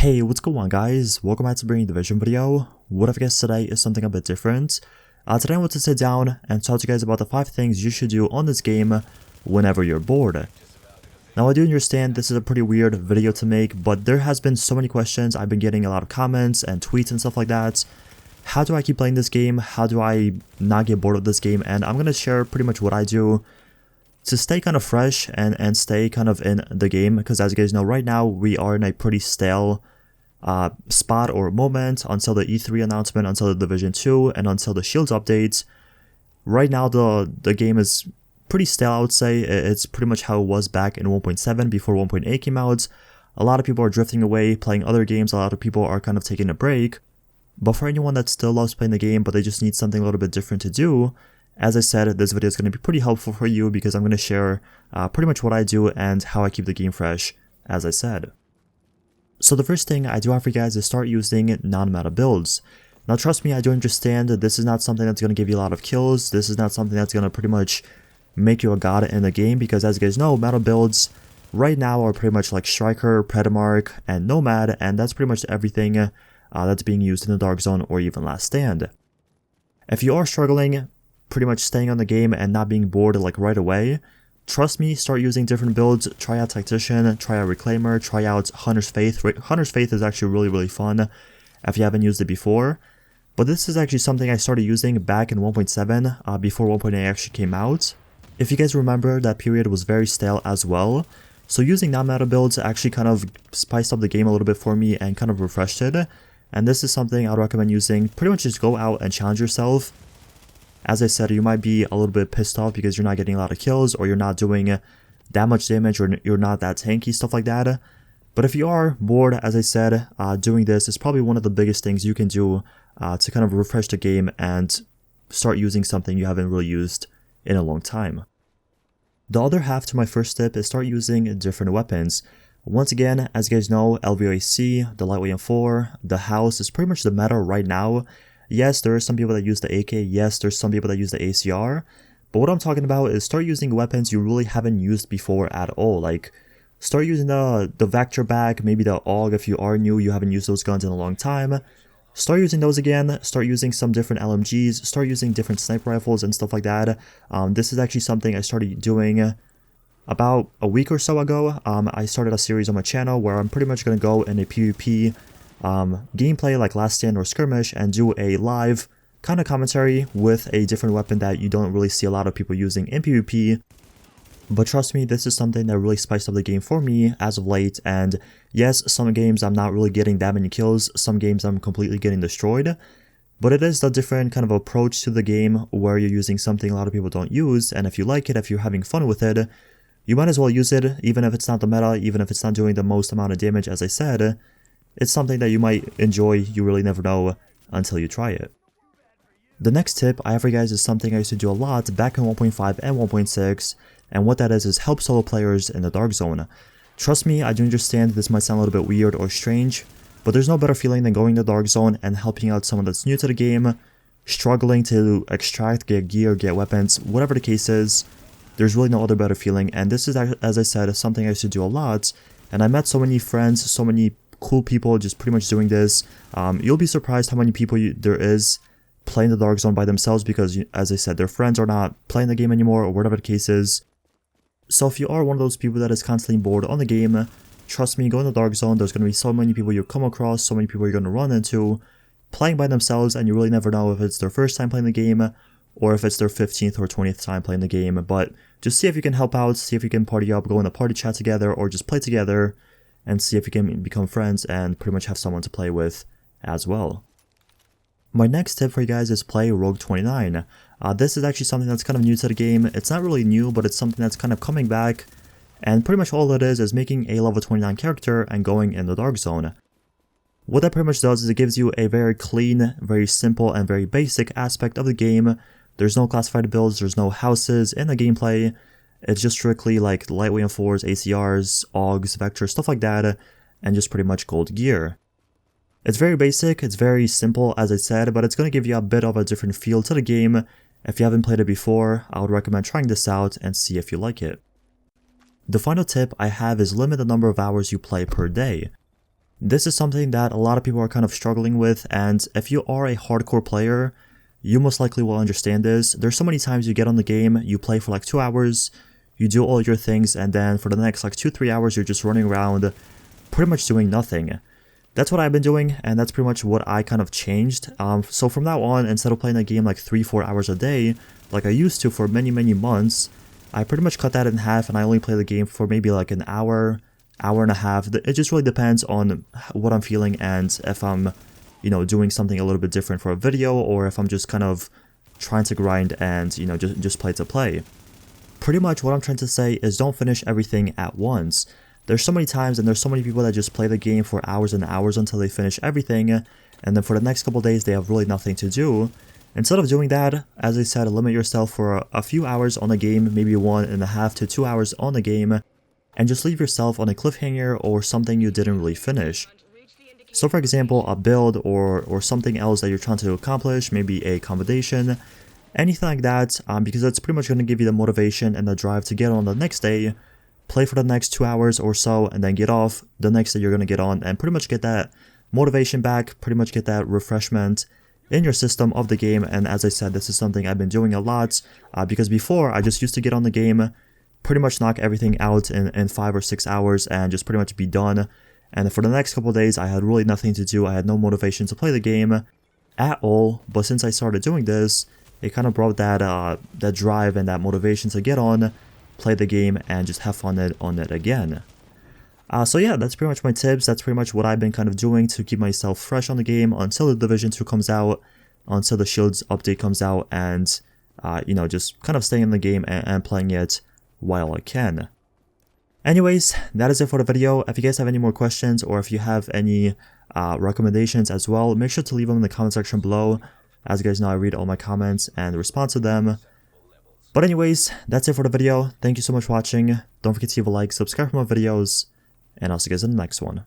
Hey, what's going on guys? Welcome back to bringing Division video. What I've guessed today is something a bit different. Today I want to sit down and talk to you guys about the 5 things you should do on this game whenever you're bored. Now I do understand this is a pretty weird video to make, but there has been so many questions. I've been getting a lot of comments and tweets and stuff like that. How do I keep playing this game? How do I not get bored of this game? And I'm going to share pretty much what I do to stay kind of fresh and stay kind of in the game, because as you guys know, right now we are in a pretty stale spot or moment until the E3 announcement, until the Division 2, and until the Shields updates. Right now the game is pretty stale, I would say. It's pretty much how it was back in 1.7 before 1.8 came out. A lot of people are drifting away, playing other games. A lot of people are kind of taking a break. But for anyone that still loves playing the game, but they just need something a little bit different to do, as I said, this video is going to be pretty helpful for you, because I'm going to share pretty much what I do and how I keep the game fresh, as I said. So the first thing I do have for you guys is start using non-meta builds. Now trust me, I do understand that this is not something that's going to give you a lot of kills. This is not something that's going to pretty much make you a god in the game, because as you guys know, meta builds right now are pretty much like Striker, Pretimark, and Nomad, and that's pretty much everything that's being used in the Dark Zone or even Last Stand. If you are struggling pretty much staying on the game and not being bored like right away, trust me, start using different builds. Try out Tactician, try out Reclaimer, try out Hunter's Faith. Hunter's Faith is actually really fun if you haven't used it before. But this is actually something I started using back in 1.7 before 1.8 actually came out. If you guys remember, that period was very stale as well. So using non-meta builds actually kind of spiced up the game a little bit for me and kind of refreshed it. And this is something I would recommend using. Pretty much just go out and challenge yourself. As I said, you might be a little bit pissed off because you're not getting a lot of kills, or you're not doing that much damage, or you're not that tanky, stuff like that. But if you are bored, as I said, doing this is probably one of the biggest things you can do to kind of refresh the game and start using something you haven't really used in a long time. The other half to my first tip is start using different weapons. Once again, as you guys know, LVOAC, the Lightweight M4, the House is pretty much the meta right now. Yes, there are some people that use the AK, yes, there's some people that use the ACR, but what I'm talking about is start using weapons you really haven't used before at all. Like, start using the Vector Bag, maybe the AUG if you are new, you haven't used those guns in a long time. Start using those again, start using some different LMGs, start using different sniper rifles and stuff like that. This is actually something I started doing about a week or so ago. I started a series on my channel where I'm pretty much going to go in a PvP gameplay like Last Stand or Skirmish and do a live kind of commentary with a different weapon that you don't really see a lot of people using in PvP. But trust me, this is something that really spiced up the game for me as of late. And yes, some games I'm not really getting that many kills, some games I'm completely getting destroyed, but it is the different kind of approach to the game where you're using something a lot of people don't use, and if you like it, if you're having fun with it, you might as well use it, even if it's not the meta, even if it's not doing the most amount of damage. As I said, it's something that you might enjoy. You really never know until you try it. The next tip I have for you guys is something I used to do a lot back in 1.5 and 1.6, and what that is help solo players in the Dark Zone. Trust me, I do understand this might sound a little bit weird or strange, but there's no better feeling than going to the Dark Zone and helping out someone that's new to the game, struggling to extract, get gear, get weapons, whatever the case is. There's really no other better feeling, and this is, as I said, something I used to do a lot, and I met so many friends, so many cool people just pretty much doing this. You'll be surprised how many people there is playing the Dark Zone by themselves, because as I said, their friends are not playing the game anymore or whatever the case is. So if you are one of those people that is constantly bored on the game, trust me, go in the Dark Zone. There's going to be so many people you come across, so many people you're going to run into playing by themselves, and you really never know if it's their first time playing the game or if it's their 15th or 20th time playing the game. But just see if you can help out, see if you can party up, go in a party chat together, or just play together and see if you can become friends and pretty much have someone to play with as well. My next tip for you guys is play Rogue 29. This is actually something that's kind of new to the game. It's not really new, but it's something that's kind of coming back, and pretty much all it is making a level 29 character and going in the Dark Zone. What that pretty much does is it gives you a very clean, very simple, and very basic aspect of the game. There's no classified builds, there's no houses in the gameplay. It's just strictly like Lightweight M4s, ACRs, AUGs, Vectors, stuff like that, and just pretty much gold gear. It's very basic, it's very simple as I said, but it's going to give you a bit of a different feel to the game. If you haven't played it before, I would recommend trying this out and see if you like it. The final tip I have is limit the number of hours you play per day. This is something that a lot of people are kind of struggling with, and if you are a hardcore player, you most likely will understand this. There's so many times you get on the game, you play for like 2 hours, you do all your things, and then for the next like 2-3 hours you're just running around pretty much doing nothing. That's what I've been doing, and that's pretty much what I kind of changed. So from now on, instead of playing a game like 3-4 hours a day, like I used to for many months, I pretty much cut that in half, and I only play the game for maybe like an hour and a half. It just really depends on what I'm feeling and if I'm, doing something a little bit different for a video, or if I'm just kind of trying to grind and, just play to play. Pretty much what I'm trying to say is don't finish everything at once. There's so many times and there's so many people that just play the game for hours and hours until they finish everything, and then for the next couple days they have really nothing to do. Instead of doing that, as I said, limit yourself for a few hours on the game, maybe 1.5 to 2 hours on the game, and just leave yourself on a cliffhanger or something you didn't really finish. So for example, a build or something else that you're trying to accomplish, maybe a combination, anything like that, because that's pretty much going to give you the motivation and the drive to get on the next day, play for the next 2 hours or so, and then get off the next day you're going to get on and pretty much get that motivation back, pretty much get that refreshment in your system of the game. And as I said, this is something I've been doing a lot, because before I just used to get on the game, pretty much knock everything out in 5 or 6 hours and just pretty much be done. And for the next couple of days, I had really nothing to do. I had no motivation to play the game at all. But since I started doing this, it kind of brought that drive and that motivation to get on, play the game, and just have fun on it again. So yeah, that's pretty much my tips. That's pretty much what I've been kind of doing to keep myself fresh on the game until the Division 2 comes out, until the Shields update comes out, and just kind of staying in the game and playing it while I can. Anyways, that is it for the video. If you guys have any more questions or if you have any recommendations as well, make sure to leave them in the comment section below. As you guys know, I read all my comments and respond to them. But anyways, that's it for the video. Thank you so much for watching. Don't forget to leave a like, subscribe for more videos, and I'll see you guys in the next one.